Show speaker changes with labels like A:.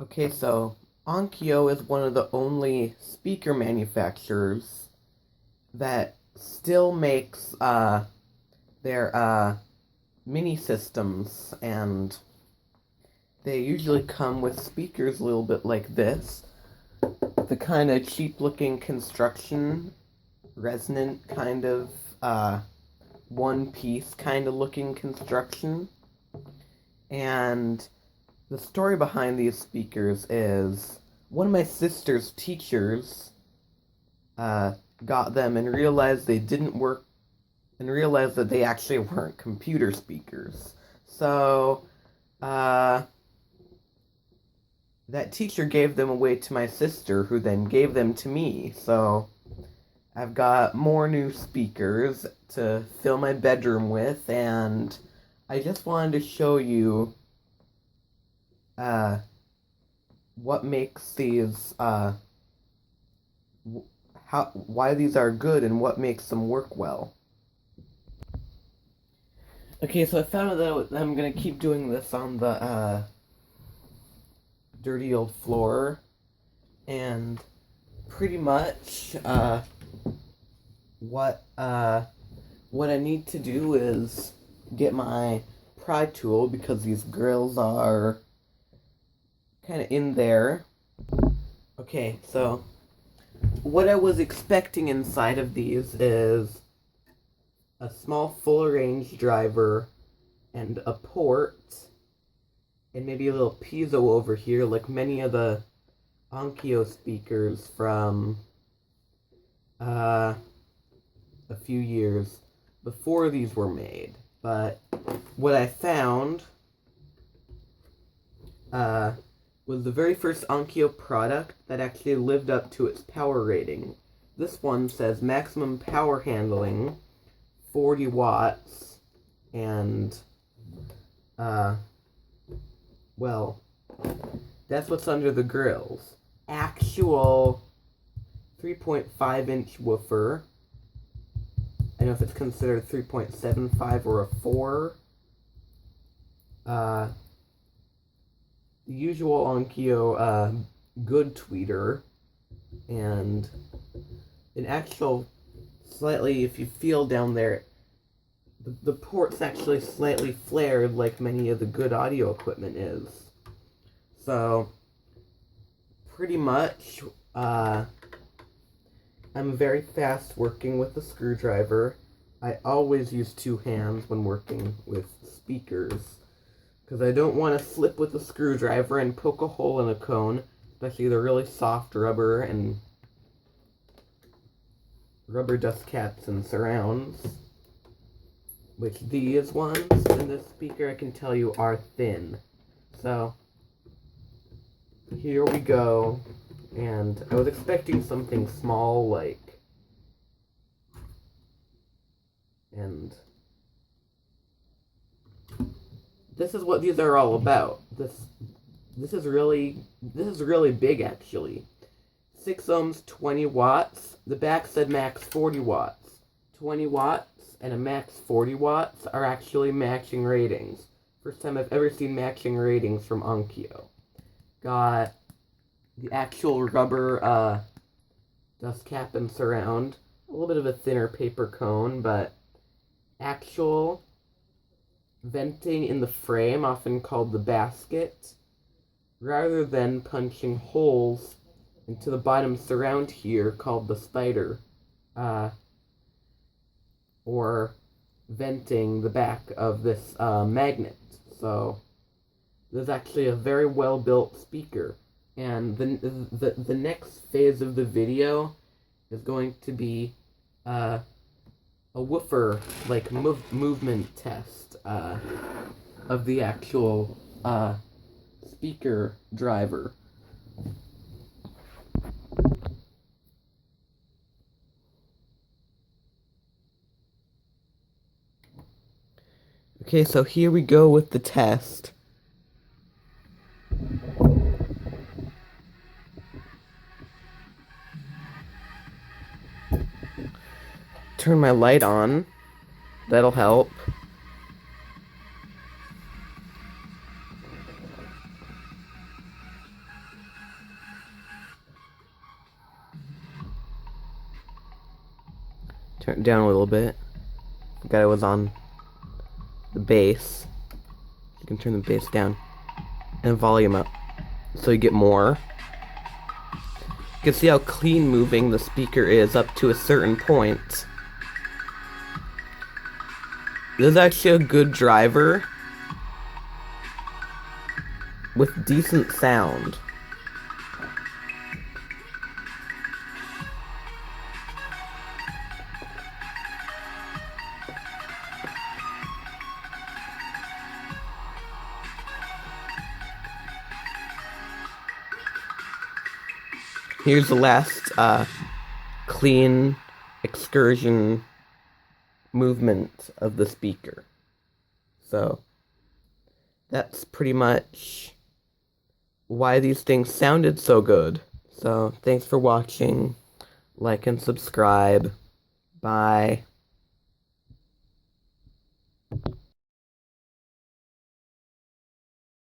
A: Okay, so Onkyo is one of the only speaker manufacturers that still makes their mini systems, and they usually come with speakers a little bit like this. The kind of cheap looking construction, resonant kind of one piece kind of looking construction. And the story behind these speakers is one of my sister's teachers got them and realized they didn't work, and realized that they actually weren't computer speakers. So that teacher gave them away to my sister, who then gave them to me. So I've got more new speakers to fill my bedroom with, and I just wanted to show you what makes these why these are good and what makes them work well. Okay, so I found out that I'm gonna keep doing this on the dirty old floor, and pretty much what I need to do is get my pry tool, because these grills are kind of in there. Okay, so what I was expecting inside of these is a small full range driver and a port and maybe a little piezo over here, like many of the Onkyo speakers from a few years before these were made. But what I found was the very first Onkyo product that actually lived up to its power rating. This one says maximum power handling, 40 watts, and, well, that's what's under the grills. Actual 3.5-inch woofer. I don't know if it's considered 3.75 or a 4. The usual Onkyo good tweeter, and an actual slightly, if you feel down there, the port's actually slightly flared like many of the good audio equipment is. So, pretty much, I'm very fast working with the screwdriver. I always use two hands when working with speakers, because I don't want to slip with the screwdriver and poke a hole in a cone, especially the really soft rubber and rubber dust caps and surrounds, which these ones in this speaker, I can tell you, are thin. So here we go, and I was expecting something small, like, and this is what these are all about. This is really big, actually. 6 ohms, 20 watts. The back said max 40 watts. 20 watts and a max 40 watts are actually matching ratings. First time I've ever seen matching ratings from Onkyo. Got the actual rubber dust cap and surround. A little bit of a thinner paper cone, but actual venting in the frame, often called the basket, rather than punching holes into the bottom surround here, called the spider, or venting the back of this magnet. So this is actually a very well built speaker, and the next phase of the video is going to be a woofer, like, movement test of the actual speaker driver. Okay, so here we go with the test. Turn my light on. That'll help. Turn it down a little bit. Forgot it was on the bass. You can turn the bass down and volume up so you get more. You can see how clean moving the speaker is up to a certain point. This is actually a good driver with decent sound. Here's the last clean excursion movement of the speaker. So that's pretty much why these things sounded so good. So thanks for watching. Like and subscribe. Bye.